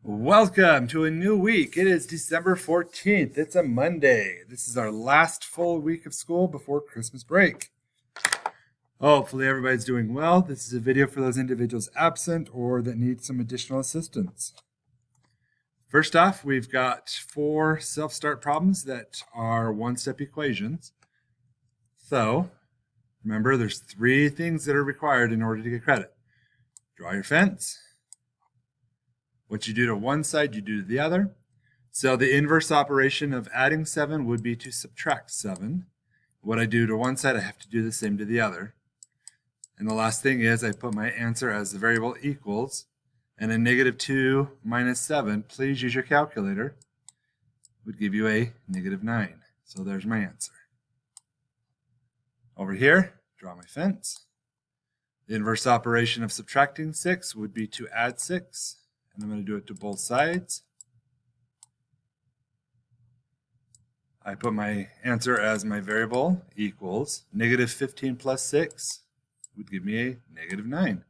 Welcome to a new week. It is December 14th. It's a Monday. This is our last full week of school before Christmas break. Hopefully everybody's doing well. This is a video for those individuals absent or that need some additional assistance. First off, we've got 4 self-start problems that are one-step equations. So, remember there's 3 things that are required in order to get credit. Draw your fence. What you do to one side, you do to the other. So the inverse operation of adding 7 would be to subtract 7. What I do to one side, I have to do the same to the other. And the last thing is I put my answer as the variable equals, and a negative 2 minus 7, please use your calculator, would give you a negative 9. So there's my answer. Over here, draw my fence. The inverse operation of subtracting 6 would be to add 6. And I'm going to do it to both sides. I put my answer as my variable equals negative 15 plus 6 would give me a negative 9.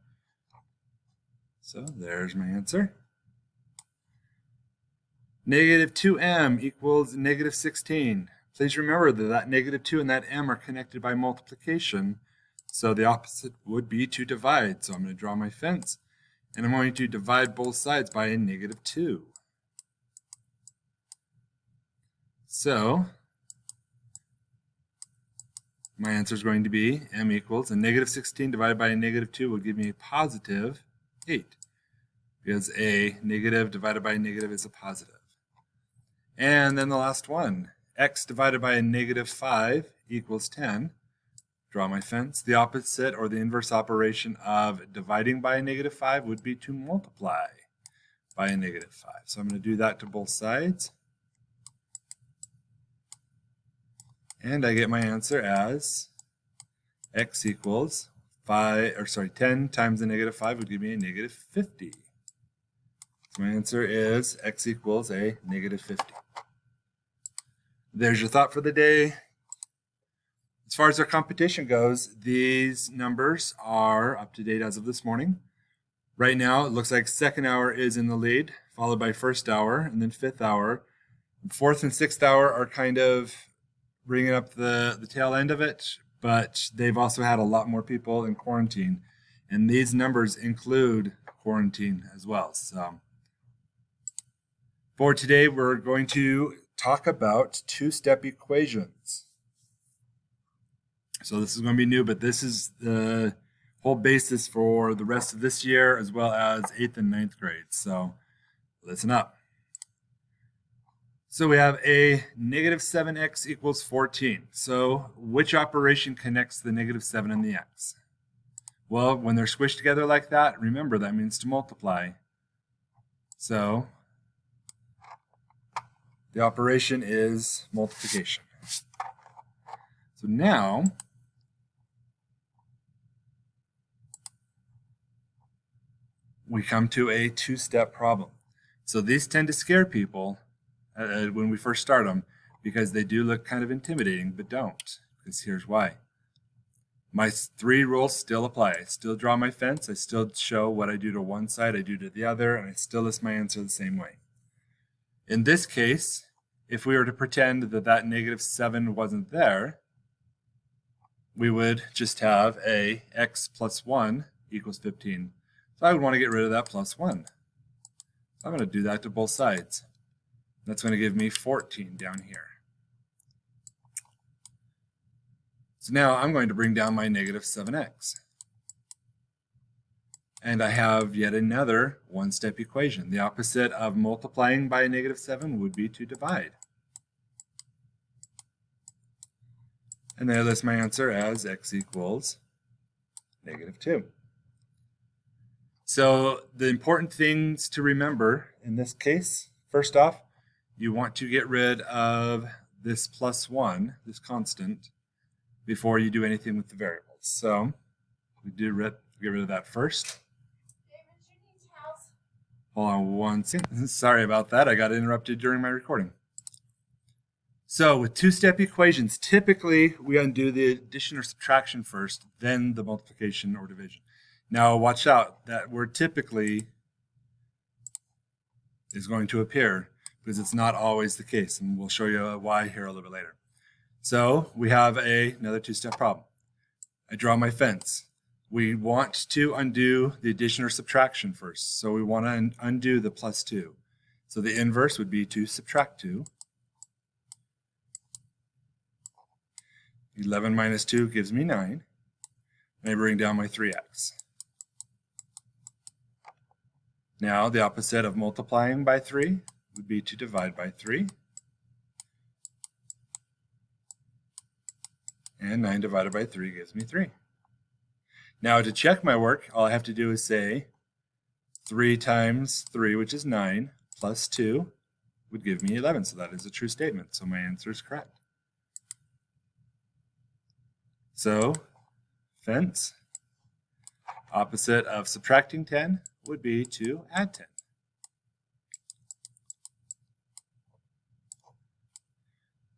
So there's my answer. Negative 2m equals negative 16. Please remember that negative 2 and that m are connected by multiplication. So the opposite would be to divide. So I'm going to draw my fence. And I'm going to divide both sides by a negative 2. So, my answer is going to be m equals a negative 16 divided by a negative 2 will give me a positive 8. Because a negative divided by a negative is a positive. And then the last one, x divided by a negative 5 equals 10. Draw my fence. The opposite or the inverse operation of dividing by a negative 5 would be to multiply by a negative 5. So I'm going to do that to both sides. And I get my answer as x equals 10 times a negative 5 would give me a negative 50. So my answer is x equals a negative 50. There's your thought for the day. As far as our competition goes, these numbers are up to date as of this morning. Right now, it looks like second hour is in the lead, followed by first hour, and then fifth hour. Fourth and sixth hour are kind of bringing up the tail end of it, but they've also had a lot more people in quarantine. And these numbers include quarantine as well. So for today, we're going to talk about two-step equations. So this is going to be new, but this is the whole basis for the rest of this year as well as 8th and 9th grades. So listen up. So we have a negative 7x equals 14. So which operation connects the negative 7 and the x? Well, when they're squished together like that, remember that means to multiply. So the operation is multiplication. So now we come to a two-step problem. So these tend to scare people when we first start them because they do look kind of intimidating, but don't, because here's why. My 3 rules still apply. I still draw my fence, I still show what I do to one side, I do to the other, and I still list my answer the same way. In this case, if we were to pretend that that negative 7 wasn't there, we would just have a x plus 1 equals 15. So I would want to get rid of that plus 1. So I'm going to do that to both sides. That's going to give me 14 down here. So now I'm going to bring down my negative 7x. And I have yet another one-step equation. The opposite of multiplying by a negative 7 would be to divide. And then I list my answer as x equals negative 2. So the important things to remember in this case, first off, you want to get rid of this plus 1, this constant, before you do anything with the variables. So we do get rid of that first. Hold on one second. Sorry about that. I got interrupted during my recording. So with two-step equations, typically we undo the addition or subtraction first, then the multiplication or division. Now watch out, that word typically is going to appear, because it's not always the case, and we'll show you why here a little bit later. So we have another two-step problem. I draw my fence. We want to undo the addition or subtraction first. So we want to undo the plus 2. So the inverse would be to subtract 2. 11 minus 2 gives me 9. And I bring down my 3x. Now the opposite of multiplying by 3 would be to divide by 3. And 9 divided by 3 gives me 3. Now to check my work, all I have to do is say 3 times 3, which is 9, plus 2 would give me 11. So that is a true statement. So my answer is correct. So fence, opposite of subtracting 10 would be to add 10.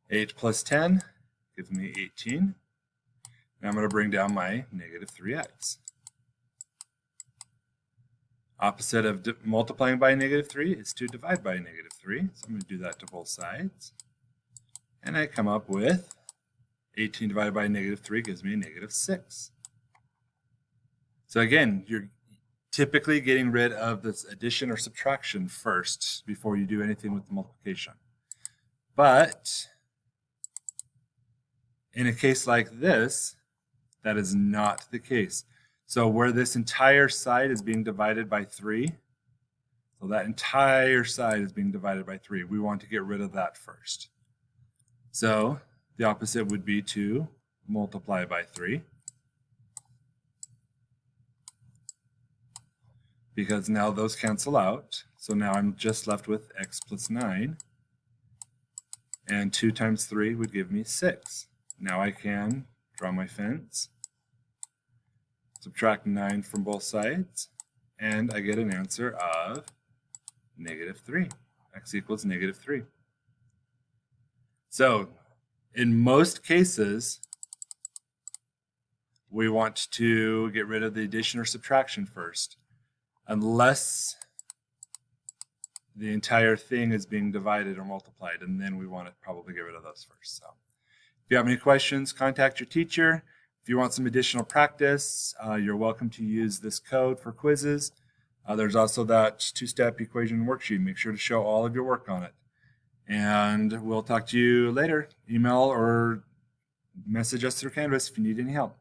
Eight plus 10 gives me 18. Now I'm going to bring down my negative 3x. Opposite of multiplying by negative 3 is to divide by negative 3. So I'm going to do that to both sides. And I come up with 18 divided by negative 3 gives me negative 6. So again, you're typically getting rid of this addition or subtraction first before you do anything with the multiplication. But in a case like this, that is not the case. So where this entire side is being divided by 3, so that entire side is being divided by 3, we want to get rid of that first. So the opposite would be to multiply by 3. Because now those cancel out. So now I'm just left with x plus 9. And 2 times 3 would give me 6. Now I can draw my fence, subtract 9 from both sides, and I get an answer of negative 3. X equals negative 3. So in most cases, we want to get rid of the addition or subtraction first, unless the entire thing is being divided or multiplied, and then we want to probably get rid of those first. So if you have any questions, contact your teacher. If you want some additional practice, you're welcome to use this code for quizzes. There's also that two-step equation worksheet. Make sure to show all of your work on it. And we'll talk to you later. Email or message us through Canvas if you need any help.